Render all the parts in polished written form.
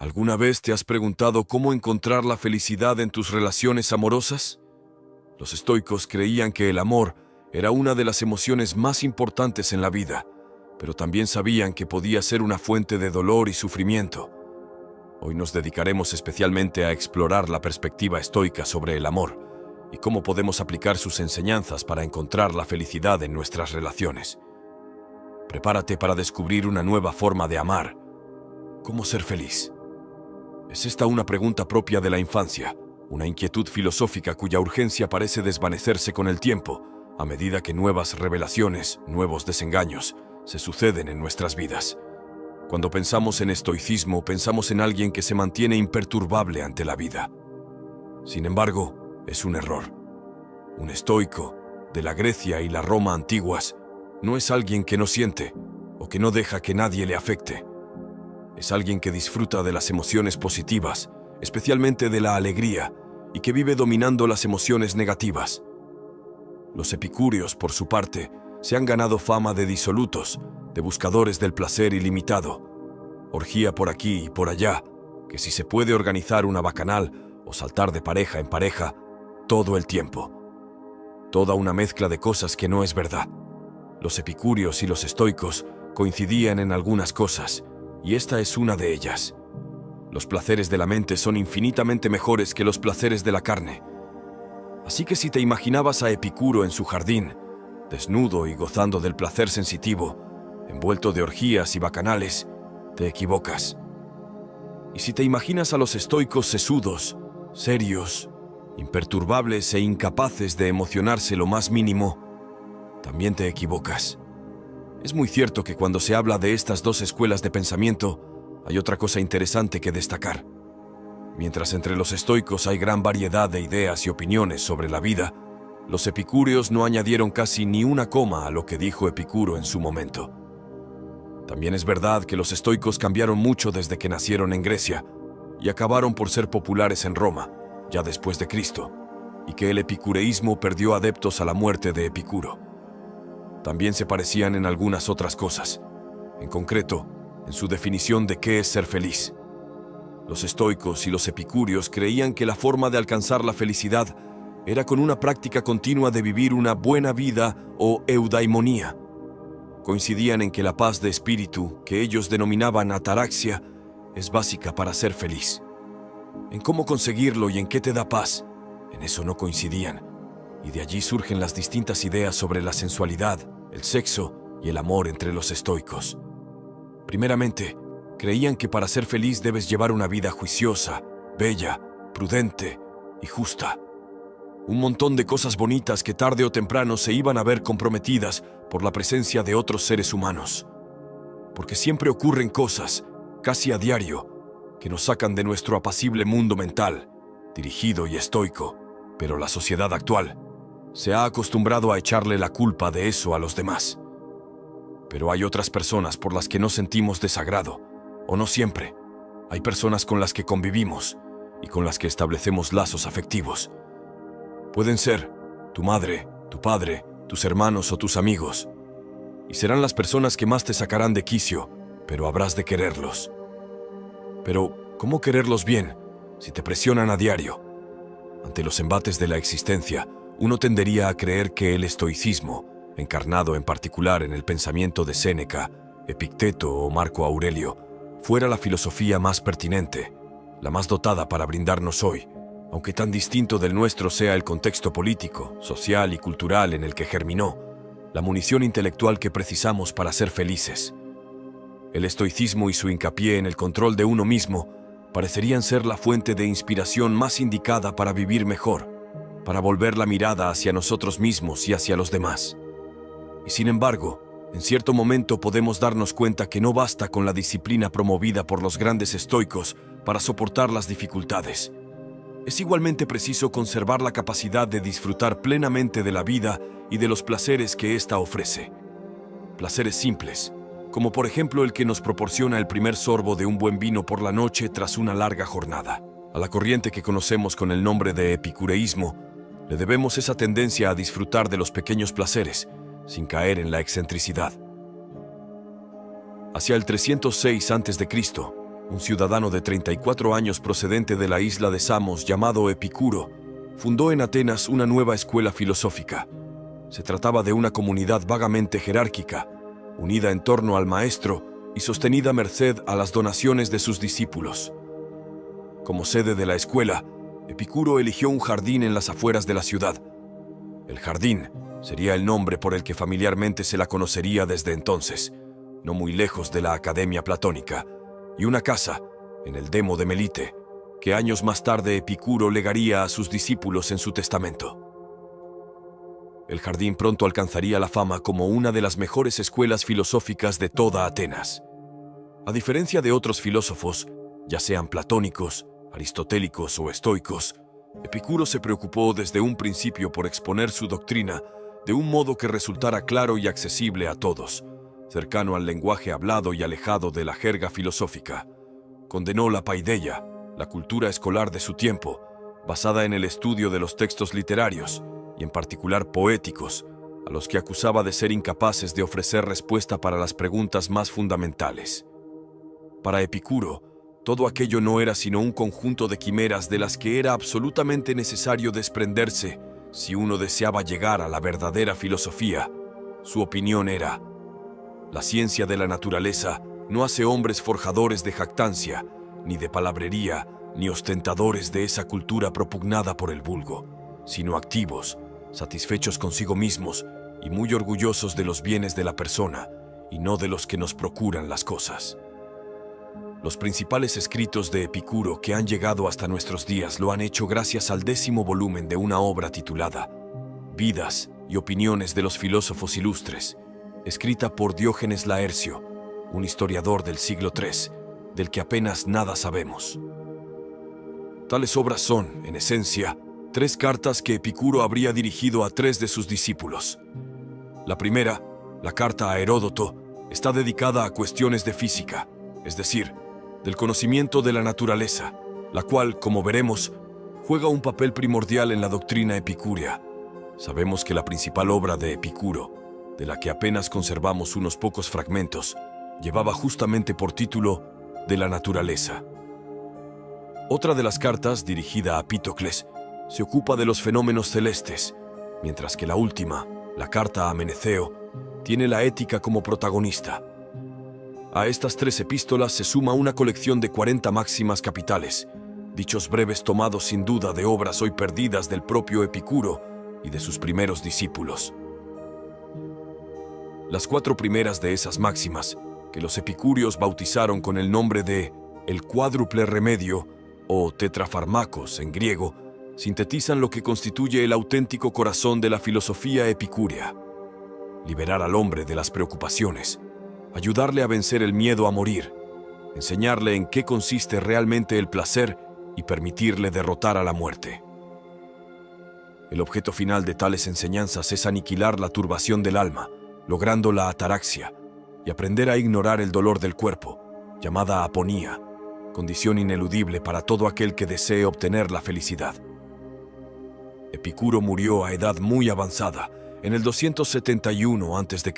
¿Alguna vez te has preguntado cómo encontrar la felicidad en tus relaciones amorosas? Los estoicos creían que el amor era una de las emociones más importantes en la vida, pero también sabían que podía ser una fuente de dolor y sufrimiento. Hoy nos dedicaremos especialmente a explorar la perspectiva estoica sobre el amor y cómo podemos aplicar sus enseñanzas para encontrar la felicidad en nuestras relaciones. Prepárate para descubrir una nueva forma de amar. ¿Cómo ser feliz? ¿Es esta una pregunta propia de la infancia? Una inquietud filosófica cuya urgencia parece desvanecerse con el tiempo, a medida que nuevas revelaciones, nuevos desengaños, se suceden en nuestras vidas. Cuando pensamos en estoicismo, pensamos en alguien que se mantiene imperturbable ante la vida. Sin embargo, es un error. Un estoico, de la Grecia y la Roma antiguas, no es alguien que no siente o que no deja que nadie le afecte. Es alguien que disfruta de las emociones positivas, especialmente de la alegría, y que vive dominando las emociones negativas. Los epicúreos, por su parte, se han ganado fama de disolutos, de buscadores del placer ilimitado. Orgía por aquí y por allá, que si se puede organizar una bacanal o saltar de pareja en pareja, todo el tiempo. Toda una mezcla de cosas que no es verdad. Los epicúreos y los estoicos coincidían en algunas cosas, y esta es una de ellas. Los placeres de la mente son infinitamente mejores que los placeres de la carne. Así que si te imaginabas a Epicuro en su jardín, desnudo y gozando del placer sensitivo, envuelto de orgías y bacanales, te equivocas. Y si te imaginas a los estoicos sesudos, serios, imperturbables e incapaces de emocionarse lo más mínimo, también te equivocas. Es muy cierto que cuando se habla de estas dos escuelas de pensamiento, hay otra cosa interesante que destacar. Mientras entre los estoicos hay gran variedad de ideas y opiniones sobre la vida, los epicúreos no añadieron casi ni una coma a lo que dijo Epicuro en su momento. También es verdad que los estoicos cambiaron mucho desde que nacieron en Grecia y acabaron por ser populares en Roma, ya después de Cristo, y que el epicureísmo perdió adeptos a la muerte de Epicuro. También se parecían en algunas otras cosas, en concreto, en su definición de qué es ser feliz. Los estoicos y los epicúreos creían que la forma de alcanzar la felicidad era con una práctica continua de vivir una buena vida o eudaimonía. Coincidían en que la paz de espíritu, que ellos denominaban ataraxia, es básica para ser feliz. En cómo conseguirlo y en qué te da paz, en eso no coincidían. Y de allí surgen las distintas ideas sobre la sensualidad, el sexo y el amor entre los estoicos. Primeramente, creían que para ser feliz debes llevar una vida juiciosa, bella, prudente y justa. Un montón de cosas bonitas que tarde o temprano se iban a ver comprometidas por la presencia de otros seres humanos. Porque siempre ocurren cosas, casi a diario, que nos sacan de nuestro apacible mundo mental, dirigido y estoico, pero la sociedad actual se ha acostumbrado a echarle la culpa de eso a los demás. Pero hay otras personas por las que no sentimos desagrado, o no siempre. Hay personas con las que convivimos y con las que establecemos lazos afectivos. Pueden ser tu madre, tu padre, tus hermanos o tus amigos. Y serán las personas que más te sacarán de quicio, pero habrás de quererlos. Pero, ¿cómo quererlos bien si te presionan a diario? Ante los embates de la existencia, uno tendería a creer que el estoicismo, encarnado en particular en el pensamiento de Séneca, Epicteto o Marco Aurelio, fuera la filosofía más pertinente, la más dotada para brindarnos hoy, aunque tan distinto del nuestro sea el contexto político, social y cultural en el que germinó, la munición intelectual que precisamos para ser felices. El estoicismo y su hincapié en el control de uno mismo parecerían ser la fuente de inspiración más indicada para vivir mejor, para volver la mirada hacia nosotros mismos y hacia los demás. Y sin embargo, en cierto momento podemos darnos cuenta que no basta con la disciplina promovida por los grandes estoicos para soportar las dificultades. Es igualmente preciso conservar la capacidad de disfrutar plenamente de la vida y de los placeres que ésta ofrece. Placeres simples, como por ejemplo el que nos proporciona el primer sorbo de un buen vino por la noche tras una larga jornada. A la corriente que conocemos con el nombre de epicureísmo, le debemos esa tendencia a disfrutar de los pequeños placeres, sin caer en la excentricidad. Hacia el 306 a.C., un ciudadano de 34 años procedente de la isla de Samos llamado Epicuro, fundó en Atenas una nueva escuela filosófica. Se trataba de una comunidad vagamente jerárquica, unida en torno al maestro y sostenida merced a las donaciones de sus discípulos. Como sede de la escuela, Epicuro eligió un jardín en las afueras de la ciudad. El jardín sería el nombre por el que familiarmente se la conocería desde entonces, no muy lejos de la Academia Platónica, y una casa, en el Demo de Melite, que años más tarde Epicuro legaría a sus discípulos en su testamento. El jardín pronto alcanzaría la fama como una de las mejores escuelas filosóficas de toda Atenas. A diferencia de otros filósofos, ya sean platónicos, aristotélicos o estoicos, Epicuro se preocupó desde un principio por exponer su doctrina de un modo que resultara claro y accesible a todos, cercano al lenguaje hablado y alejado de la jerga filosófica. Condenó la paideia, la cultura escolar de su tiempo, basada en el estudio de los textos literarios, y en particular poéticos, a los que acusaba de ser incapaces de ofrecer respuesta para las preguntas más fundamentales. Para Epicuro, todo aquello no era sino un conjunto de quimeras de las que era absolutamente necesario desprenderse si uno deseaba llegar a la verdadera filosofía. Su opinión era: la ciencia de la naturaleza no hace hombres forjadores de jactancia, ni de palabrería, ni ostentadores de esa cultura propugnada por el vulgo, sino activos, satisfechos consigo mismos y muy orgullosos de los bienes de la persona y no de los que nos procuran las cosas. Los principales escritos de Epicuro que han llegado hasta nuestros días lo han hecho gracias al 10º volumen de una obra titulada Vidas y opiniones de los filósofos ilustres, escrita por Diógenes Laercio, un historiador del siglo III, del que apenas nada sabemos. Tales obras son, en esencia, 3 cartas que Epicuro habría dirigido a 3 de sus discípulos. La primera, la carta a Heródoto, está dedicada a cuestiones de física, es decir, del conocimiento de la naturaleza, la cual, como veremos, juega un papel primordial en la doctrina epicúrea. Sabemos que la principal obra de Epicuro, de la que apenas conservamos unos pocos fragmentos, llevaba justamente por título De la naturaleza. Otra de las cartas, dirigida a Pítocles, se ocupa de los fenómenos celestes, mientras que la última, la carta a Meneceo, tiene la ética como protagonista. A estas 3 epístolas se suma una colección de 40 máximas capitales, dichos breves tomados sin duda de obras hoy perdidas del propio Epicuro y de sus primeros discípulos. Las 4 primeras de esas máximas, que los epicúreos bautizaron con el nombre de el cuádruple remedio o tetrafarmacos en griego, sintetizan lo que constituye el auténtico corazón de la filosofía epicúrea: liberar al hombre de las preocupaciones, ayudarle a vencer el miedo a morir, enseñarle en qué consiste realmente el placer y permitirle derrotar a la muerte. El objeto final de tales enseñanzas es aniquilar la turbación del alma, logrando la ataraxia, y aprender a ignorar el dolor del cuerpo, llamada aponía, condición ineludible para todo aquel que desee obtener la felicidad. Epicuro murió a edad muy avanzada, en el 271 a.C.,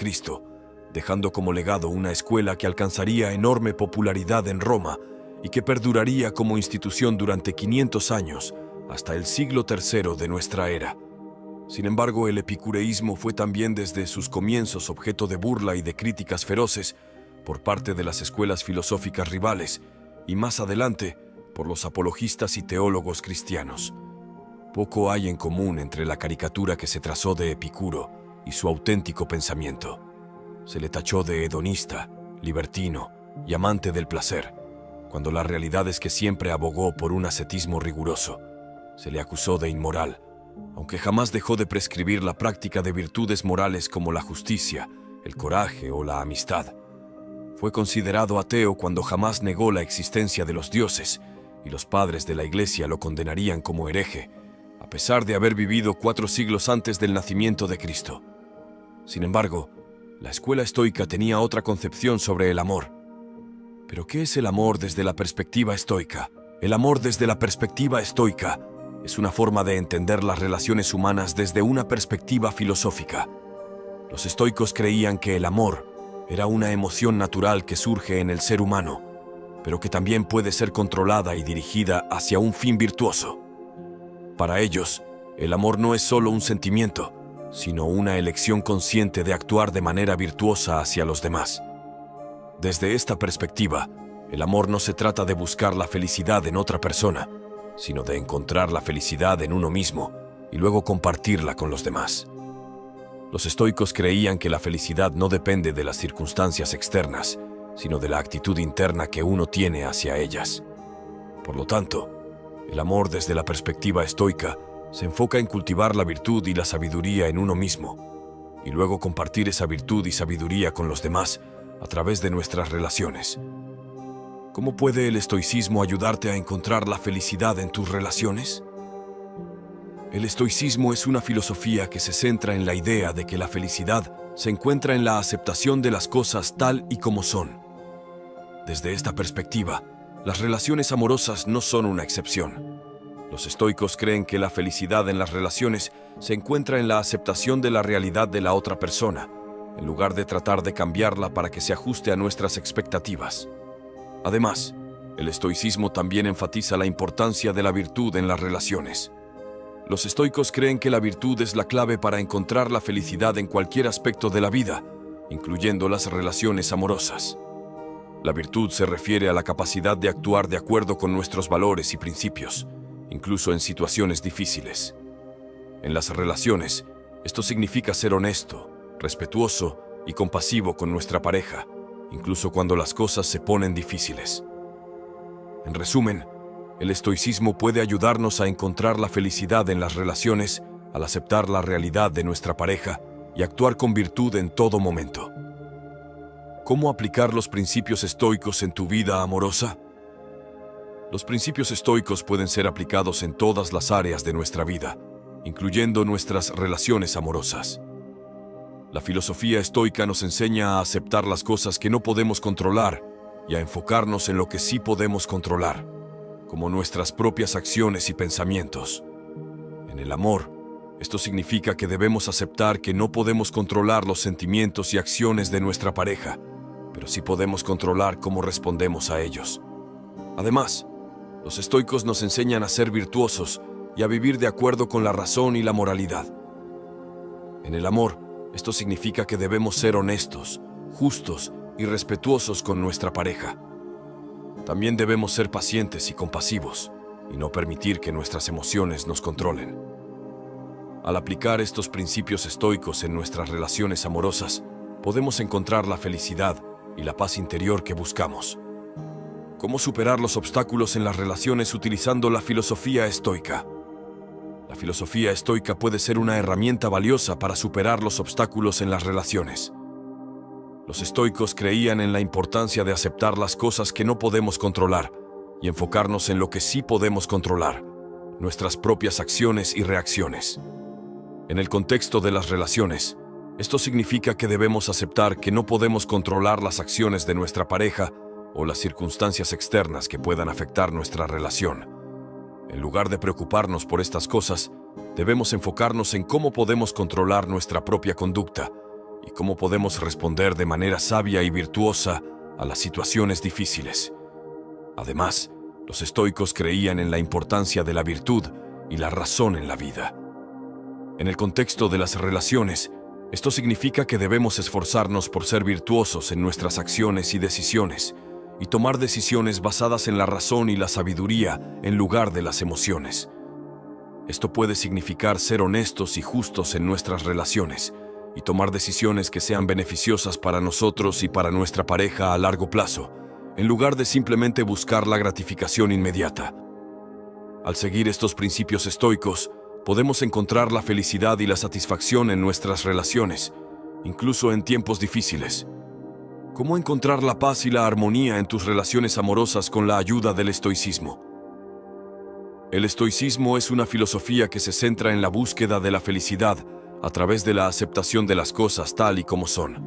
dejando como legado una escuela que alcanzaría enorme popularidad en Roma y que perduraría como institución durante 500 años, hasta el siglo III de nuestra era. Sin embargo, el epicureísmo fue también desde sus comienzos objeto de burla y de críticas feroces por parte de las escuelas filosóficas rivales, y más adelante, por los apologistas y teólogos cristianos. Poco hay en común entre la caricatura que se trazó de Epicuro y su auténtico pensamiento. Se le tachó de hedonista, libertino y amante del placer, cuando la realidad es que siempre abogó por un ascetismo riguroso. Se le acusó de inmoral, aunque jamás dejó de prescribir la práctica de virtudes morales como la justicia, el coraje o la amistad. Fue considerado ateo cuando jamás negó la existencia de los dioses, y los padres de la Iglesia lo condenarían como hereje, a pesar de haber vivido 4 siglos antes del nacimiento de Cristo. Sin embargo, la escuela estoica tenía otra concepción sobre el amor. ¿Pero qué es el amor desde la perspectiva estoica? El amor desde la perspectiva estoica es una forma de entender las relaciones humanas desde una perspectiva filosófica. Los estoicos creían que el amor era una emoción natural que surge en el ser humano, pero que también puede ser controlada y dirigida hacia un fin virtuoso. Para ellos, el amor no es solo un sentimiento, sino una elección consciente de actuar de manera virtuosa hacia los demás. Desde esta perspectiva, el amor no se trata de buscar la felicidad en otra persona, sino de encontrar la felicidad en uno mismo y luego compartirla con los demás. Los estoicos creían que la felicidad no depende de las circunstancias externas, sino de la actitud interna que uno tiene hacia ellas. Por lo tanto, el amor desde la perspectiva estoica se enfoca en cultivar la virtud y la sabiduría en uno mismo, y luego compartir esa virtud y sabiduría con los demás a través de nuestras relaciones. ¿Cómo puede el estoicismo ayudarte a encontrar la felicidad en tus relaciones? El estoicismo es una filosofía que se centra en la idea de que la felicidad se encuentra en la aceptación de las cosas tal y como son. Desde esta perspectiva, las relaciones amorosas no son una excepción. Los estoicos creen que la felicidad en las relaciones se encuentra en la aceptación de la realidad de la otra persona, en lugar de tratar de cambiarla para que se ajuste a nuestras expectativas. Además, el estoicismo también enfatiza la importancia de la virtud en las relaciones. Los estoicos creen que la virtud es la clave para encontrar la felicidad en cualquier aspecto de la vida, incluyendo las relaciones amorosas. La virtud se refiere a la capacidad de actuar de acuerdo con nuestros valores y principios, incluso en situaciones difíciles. En las relaciones, esto significa ser honesto, respetuoso y compasivo con nuestra pareja, incluso cuando las cosas se ponen difíciles. En resumen, el estoicismo puede ayudarnos a encontrar la felicidad en las relaciones al aceptar la realidad de nuestra pareja y actuar con virtud en todo momento. ¿Cómo aplicar los principios estoicos en tu vida amorosa? Los principios estoicos pueden ser aplicados en todas las áreas de nuestra vida, incluyendo nuestras relaciones amorosas. La filosofía estoica nos enseña a aceptar las cosas que no podemos controlar y a enfocarnos en lo que sí podemos controlar, como nuestras propias acciones y pensamientos. En el amor, esto significa que debemos aceptar que no podemos controlar los sentimientos y acciones de nuestra pareja, pero sí podemos controlar cómo respondemos a ellos. Además, los estoicos nos enseñan a ser virtuosos y a vivir de acuerdo con la razón y la moralidad. En el amor, esto significa que debemos ser honestos, justos y respetuosos con nuestra pareja. También debemos ser pacientes y compasivos, y no permitir que nuestras emociones nos controlen. Al aplicar estos principios estoicos en nuestras relaciones amorosas, podemos encontrar la felicidad y la paz interior que buscamos. ¿Cómo superar los obstáculos en las relaciones utilizando la filosofía estoica? La filosofía estoica puede ser una herramienta valiosa para superar los obstáculos en las relaciones. Los estoicos creían en la importancia de aceptar las cosas que no podemos controlar y enfocarnos en lo que sí podemos controlar, nuestras propias acciones y reacciones. En el contexto de las relaciones, esto significa que debemos aceptar que no podemos controlar las acciones de nuestra pareja o las circunstancias externas que puedan afectar nuestra relación. En lugar de preocuparnos por estas cosas, debemos enfocarnos en cómo podemos controlar nuestra propia conducta y cómo podemos responder de manera sabia y virtuosa a las situaciones difíciles. Además, los estoicos creían en la importancia de la virtud y la razón en la vida. En el contexto de las relaciones, esto significa que debemos esforzarnos por ser virtuosos en nuestras acciones y decisiones, y tomar decisiones basadas en la razón y la sabiduría en lugar de las emociones. Esto puede significar ser honestos y justos en nuestras relaciones y tomar decisiones que sean beneficiosas para nosotros y para nuestra pareja a largo plazo, en lugar de simplemente buscar la gratificación inmediata. Al seguir estos principios estoicos, podemos encontrar la felicidad y la satisfacción en nuestras relaciones, incluso en tiempos difíciles. ¿Cómo encontrar la paz y la armonía en tus relaciones amorosas con la ayuda del estoicismo? El estoicismo es una filosofía que se centra en la búsqueda de la felicidad a través de la aceptación de las cosas tal y como son.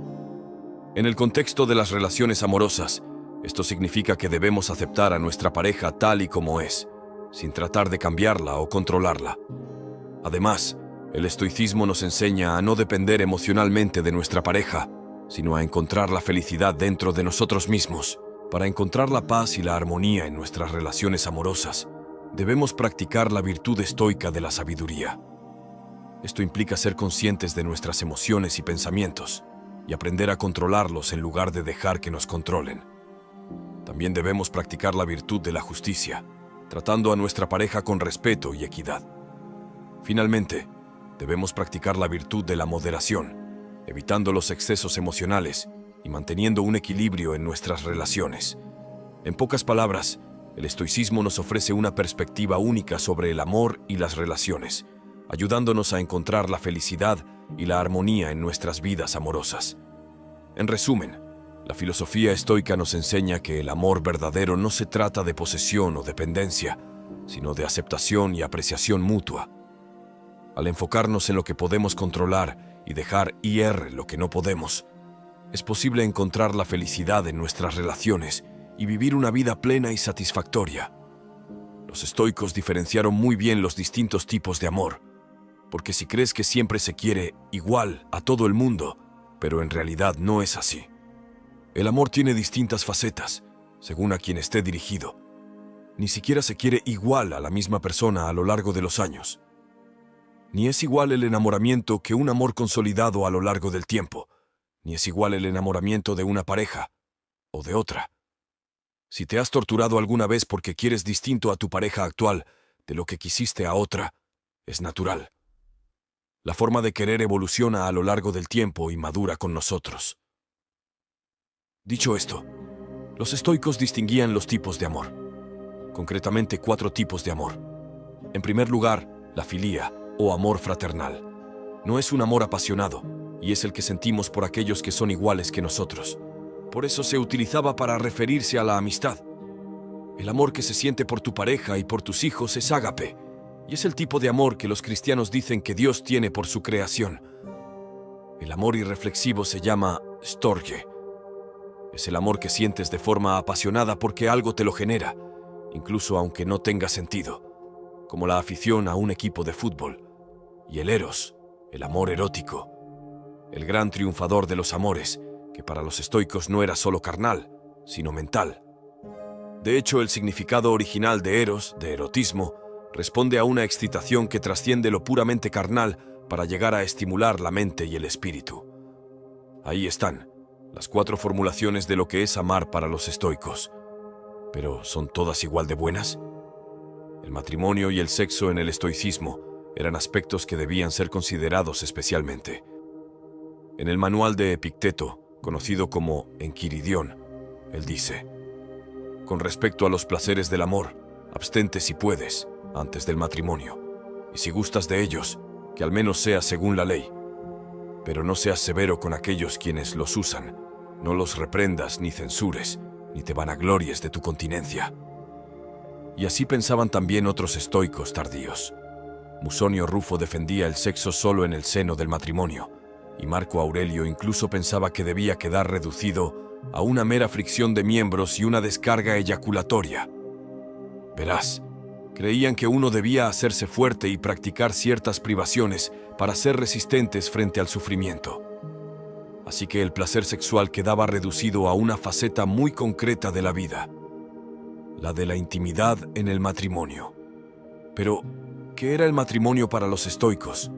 En el contexto de las relaciones amorosas, esto significa que debemos aceptar a nuestra pareja tal y como es, sin tratar de cambiarla o controlarla. Además, el estoicismo nos enseña a no depender emocionalmente de nuestra pareja, sino a encontrar la felicidad dentro de nosotros mismos, Para encontrar la paz y la armonía en nuestras relaciones amorosas, debemos practicar la virtud estoica de la sabiduría. Esto implica ser conscientes de nuestras emociones y pensamientos y aprender a controlarlos en lugar de dejar que nos controlen. También debemos practicar la virtud de la justicia, tratando a nuestra pareja con respeto y equidad. Finalmente, debemos practicar la virtud de la moderación, evitando los excesos emocionales y manteniendo un equilibrio en nuestras relaciones. En pocas palabras, el estoicismo nos ofrece una perspectiva única sobre el amor y las relaciones, ayudándonos a encontrar la felicidad y la armonía en nuestras vidas amorosas. En resumen, la filosofía estoica nos enseña que el amor verdadero no se trata de posesión o dependencia, sino de aceptación y apreciación mutua. Al enfocarnos en lo que podemos controlar y dejar ir lo que no podemos, es posible encontrar la felicidad en nuestras relaciones y vivir una vida plena y satisfactoria. Los estoicos diferenciaron muy bien los distintos tipos de amor, porque si crees que siempre se quiere igual a todo el mundo, pero en realidad no es así. El amor tiene distintas facetas, según a quien esté dirigido. Ni siquiera se quiere igual a la misma persona a lo largo de los años. Ni es igual el enamoramiento que un amor consolidado a lo largo del tiempo, ni es igual el enamoramiento de una pareja o de otra. Si te has torturado alguna vez porque quieres distinto a tu pareja actual de lo que quisiste a otra, es natural. La forma de querer evoluciona a lo largo del tiempo y madura con nosotros. Dicho esto, los estoicos distinguían los tipos de amor. Concretamente 4 tipos de amor. En primer lugar, la filía, o amor fraternal. No es un amor apasionado, y es el que sentimos por aquellos que son iguales que nosotros. Por eso se utilizaba para referirse a la amistad. El amor que se siente por tu pareja y por tus hijos es ágape, y es el tipo de amor que los cristianos dicen que Dios tiene por su creación. El amor irreflexivo se llama storge. Es el amor que sientes de forma apasionada porque algo te lo genera, incluso aunque no tenga sentido, como la afición a un equipo de fútbol. Y el eros, el amor erótico, el gran triunfador de los amores, que para los estoicos no era solo carnal, sino mental. De hecho, el significado original de eros, de erotismo, responde a una excitación que trasciende lo puramente carnal para llegar a estimular la mente y el espíritu. Ahí están, las 4 formulaciones de lo que es amar para los estoicos. ¿Pero son todas igual de buenas? El matrimonio y el sexo en el estoicismo eran aspectos que debían ser considerados especialmente. En el manual de Epicteto, conocido como Enquiridión, él dice: con respecto a los placeres del amor, abstente si puedes, antes del matrimonio, y si gustas de ellos, que al menos sea según la ley. Pero no seas severo con aquellos quienes los usan, no los reprendas ni censures, ni te vanaglories de tu continencia. Y así pensaban también otros estoicos tardíos. Musonio Rufo defendía el sexo solo en el seno del matrimonio, y Marco Aurelio incluso pensaba que debía quedar reducido a una mera fricción de miembros y una descarga eyaculatoria. Verás, creían que uno debía hacerse fuerte y practicar ciertas privaciones para ser resistentes frente al sufrimiento. Así que el placer sexual quedaba reducido a una faceta muy concreta de la vida, la de la intimidad en el matrimonio. Pero, ¿qué era el matrimonio para los estoicos,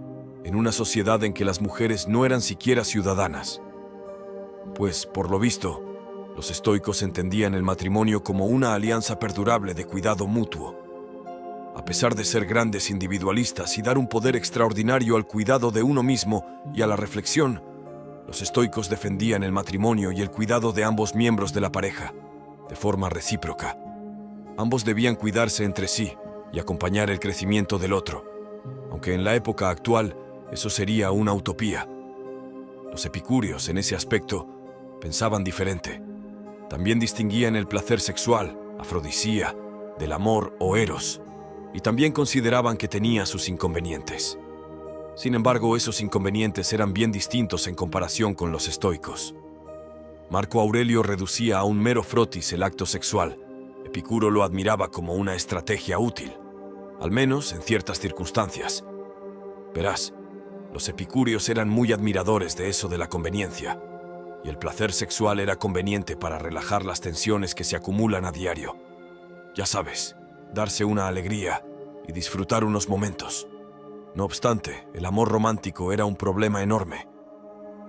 en una sociedad en que las mujeres no eran siquiera ciudadanas? Pues, por lo visto, los estoicos entendían el matrimonio como una alianza perdurable de cuidado mutuo. A pesar de ser grandes individualistas y dar un poder extraordinario al cuidado de uno mismo y a la reflexión, los estoicos defendían el matrimonio y el cuidado de ambos miembros de la pareja, de forma recíproca. Ambos debían cuidarse entre sí y acompañar el crecimiento del otro, aunque en la época actual eso sería una utopía. Los epicúreos, en ese aspecto, pensaban diferente. También distinguían el placer sexual, afrodisía, del amor o eros, y también consideraban que tenía sus inconvenientes. Sin embargo, esos inconvenientes eran bien distintos en comparación con los estoicos. Marco Aurelio reducía a un mero frotis el acto sexual. Epicuro lo admiraba como una estrategia útil, al menos en ciertas circunstancias. Verás, los epicúreos eran muy admiradores de eso de la conveniencia, y el placer sexual era conveniente para relajar las tensiones que se acumulan a diario. Ya sabes, darse una alegría y disfrutar unos momentos. No obstante, el amor romántico era un problema enorme.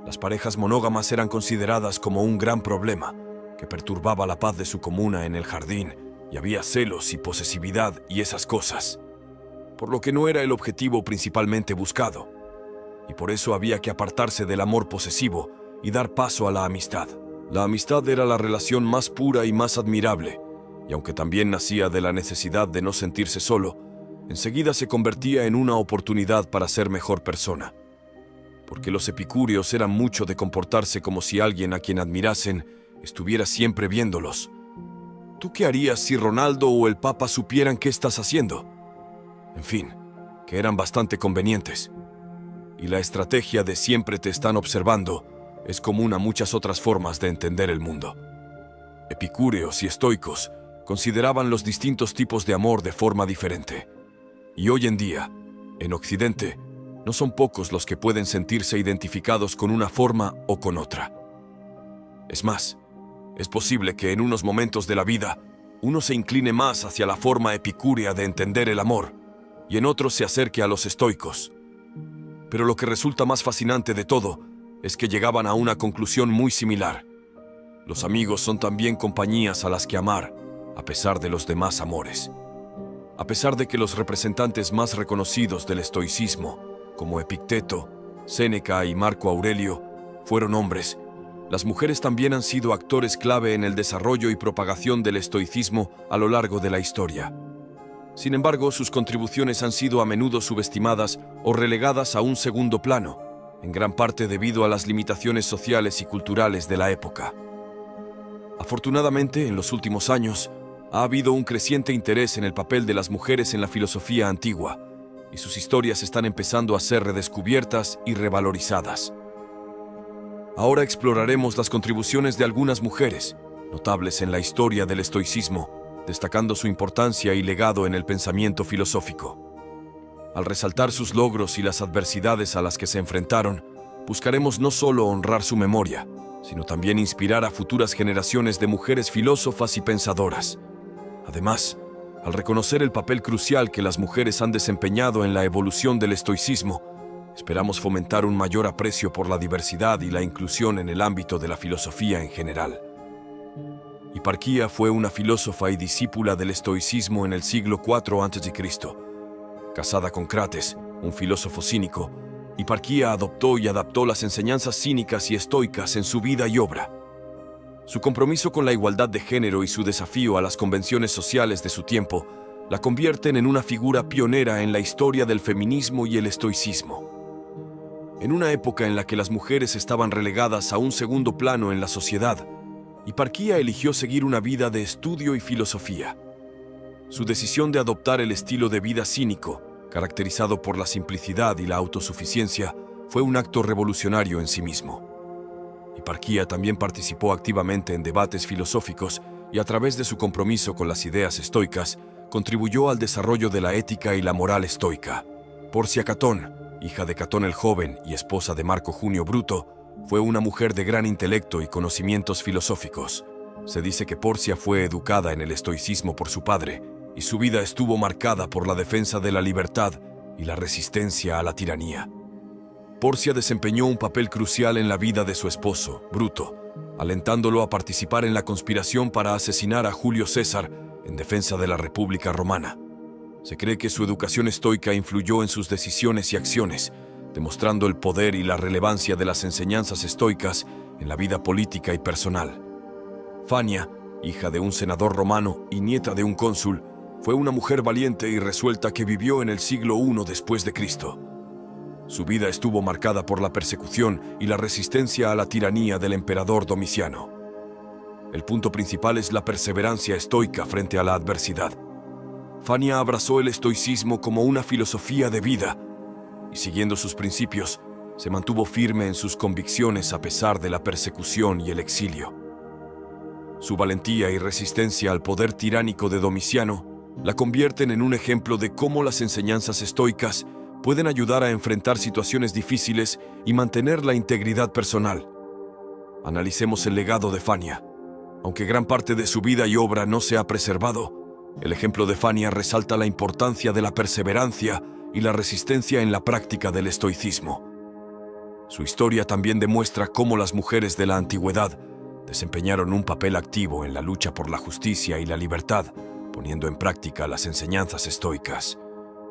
Las parejas monógamas eran consideradas como un gran problema que perturbaba la paz de su comuna en el jardín, y había celos y posesividad y esas cosas, por lo que no era el objetivo principalmente buscado, y por eso había que apartarse del amor posesivo y dar paso a la amistad. La amistad era la relación más pura y más admirable, y aunque también nacía de la necesidad de no sentirse solo, enseguida se convertía en una oportunidad para ser mejor persona. Porque los epicúreos eran mucho de comportarse como si alguien a quien admirasen estuviera siempre viéndolos. ¿Tú qué harías si Ronaldo o el Papa supieran qué estás haciendo? En fin, que eran bastante convenientes. Y la estrategia de siempre te están observando es común a muchas otras formas de entender el mundo. Epicúreos y estoicos consideraban los distintos tipos de amor de forma diferente. Y hoy en día, en Occidente, no son pocos los que pueden sentirse identificados con una forma o con otra. Es más, es posible que en unos momentos de la vida uno se incline más hacia la forma epicúrea de entender el amor y en otros se acerque a los estoicos. Pero lo que resulta más fascinante de todo es que llegaban a una conclusión muy similar. Los amigos son también compañías a las que amar, a pesar de los demás amores. A pesar de que los representantes más reconocidos del estoicismo, como Epicteto, Séneca y Marco Aurelio, fueron hombres, las mujeres también han sido actores clave en el desarrollo y propagación del estoicismo a lo largo de la historia. Sin embargo, sus contribuciones han sido a menudo subestimadas o relegadas a un segundo plano, en gran parte debido a las limitaciones sociales y culturales de la época. Afortunadamente, en los últimos años, ha habido un creciente interés en el papel de las mujeres en la filosofía antigua, y sus historias están empezando a ser redescubiertas y revalorizadas. Ahora exploraremos las contribuciones de algunas mujeres, notables en la historia del estoicismo, destacando su importancia y legado en el pensamiento filosófico. Al resaltar sus logros y las adversidades a las que se enfrentaron, buscaremos no solo honrar su memoria, sino también inspirar a futuras generaciones de mujeres filósofas y pensadoras. Además, al reconocer el papel crucial que las mujeres han desempeñado en la evolución del estoicismo, esperamos fomentar un mayor aprecio por la diversidad y la inclusión en el ámbito de la filosofía en general. Hiparquía fue una filósofa y discípula del estoicismo en el siglo IV a.C. Casada con Crates, un filósofo cínico, Hiparquía adoptó y adaptó las enseñanzas cínicas y estoicas en su vida y obra. Su compromiso con la igualdad de género y su desafío a las convenciones sociales de su tiempo la convierten en una figura pionera en la historia del feminismo y el estoicismo. En una época en la que las mujeres estaban relegadas a un segundo plano en la sociedad, Hiparquía eligió seguir una vida de estudio y filosofía. Su decisión de adoptar el estilo de vida cínico, caracterizado por la simplicidad y la autosuficiencia, fue un acto revolucionario en sí mismo. Hiparquía también participó activamente en debates filosóficos y a través de su compromiso con las ideas estoicas, contribuyó al desarrollo de la ética y la moral estoica. Porcia Catón, hija de Catón el Joven y esposa de Marco Junio Bruto, fue una mujer de gran intelecto y conocimientos filosóficos. Se dice que Porcia fue educada en el estoicismo por su padre, y su vida estuvo marcada por la defensa de la libertad y la resistencia a la tiranía. Porcia desempeñó un papel crucial en la vida de su esposo, Bruto, alentándolo a participar en la conspiración para asesinar a Julio César en defensa de la República Romana. Se cree que su educación estoica influyó en sus decisiones y acciones, demostrando el poder y la relevancia de las enseñanzas estoicas en la vida política y personal. Fania, hija de un senador romano y nieta de un cónsul, fue una mujer valiente y resuelta que vivió en el siglo I después de Cristo. Su vida estuvo marcada por la persecución y la resistencia a la tiranía del emperador Domiciano. El punto principal es la perseverancia estoica frente a la adversidad. Fania abrazó el estoicismo como una filosofía de vida y, siguiendo sus principios, se mantuvo firme en sus convicciones a pesar de la persecución y el exilio. Su valentía y resistencia al poder tiránico de Domiciano la convierten en un ejemplo de cómo las enseñanzas estoicas pueden ayudar a enfrentar situaciones difíciles y mantener la integridad personal. Analicemos el legado de Fania. Aunque gran parte de su vida y obra no se ha preservado, el ejemplo de Fania resalta la importancia de la perseverancia y la resistencia en la práctica del estoicismo. Su historia también demuestra cómo las mujeres de la antigüedad desempeñaron un papel activo en la lucha por la justicia y la libertad, poniendo en práctica las enseñanzas estoicas.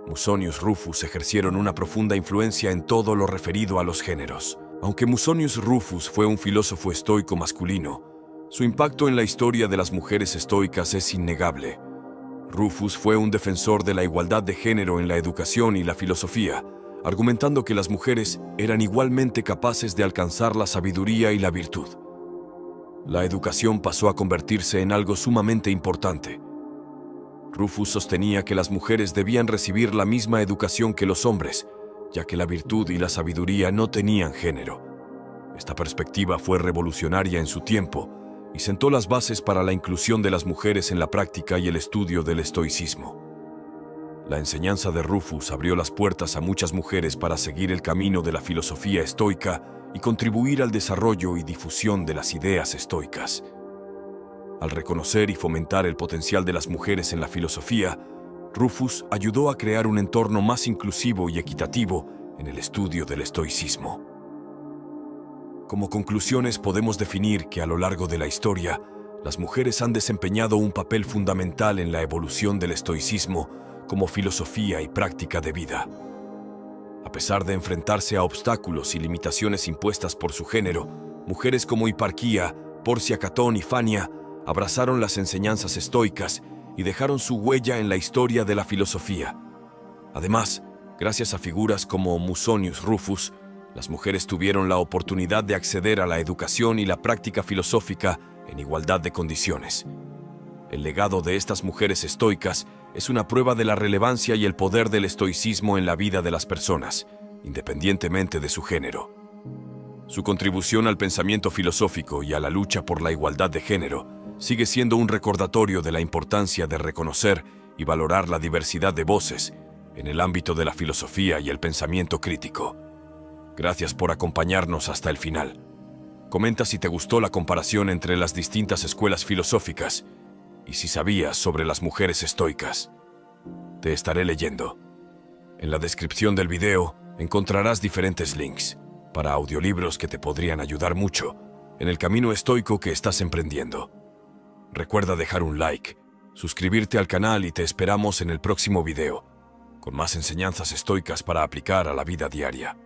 Musonius Rufus ejercieron una profunda influencia en todo lo referido a los géneros. Aunque Musonius Rufus fue un filósofo estoico masculino, su impacto en la historia de las mujeres estoicas es innegable. Rufus fue un defensor de la igualdad de género en la educación y la filosofía, argumentando que las mujeres eran igualmente capaces de alcanzar la sabiduría y la virtud. La educación pasó a convertirse en algo sumamente importante. Rufus sostenía que las mujeres debían recibir la misma educación que los hombres, ya que la virtud y la sabiduría no tenían género. Esta perspectiva fue revolucionaria en su tiempo y sentó las bases para la inclusión de las mujeres en la práctica y el estudio del estoicismo. La enseñanza de Rufus abrió las puertas a muchas mujeres para seguir el camino de la filosofía estoica y contribuir al desarrollo y difusión de las ideas estoicas. Al reconocer y fomentar el potencial de las mujeres en la filosofía, Rufus ayudó a crear un entorno más inclusivo y equitativo en el estudio del estoicismo. Como conclusiones podemos definir que a lo largo de la historia, las mujeres han desempeñado un papel fundamental en la evolución del estoicismo como filosofía y práctica de vida. A pesar de enfrentarse a obstáculos y limitaciones impuestas por su género, mujeres como Hiparquía, Porcia Catón y Fania abrazaron las enseñanzas estoicas y dejaron su huella en la historia de la filosofía. Además, gracias a figuras como Musonius Rufus, las mujeres tuvieron la oportunidad de acceder a la educación y la práctica filosófica en igualdad de condiciones. El legado de estas mujeres estoicas es una prueba de la relevancia y el poder del estoicismo en la vida de las personas, independientemente de su género. Su contribución al pensamiento filosófico y a la lucha por la igualdad de género sigue siendo un recordatorio de la importancia de reconocer y valorar la diversidad de voces en el ámbito de la filosofía y el pensamiento crítico. Gracias por acompañarnos hasta el final. Comenta si te gustó la comparación entre las distintas escuelas filosóficas y si sabías sobre las mujeres estoicas. Te estaré leyendo. En la descripción del video encontrarás diferentes links para audiolibros que te podrían ayudar mucho en el camino estoico que estás emprendiendo. Recuerda dejar un like, suscribirte al canal y te esperamos en el próximo video, con más enseñanzas estoicas para aplicar a la vida diaria.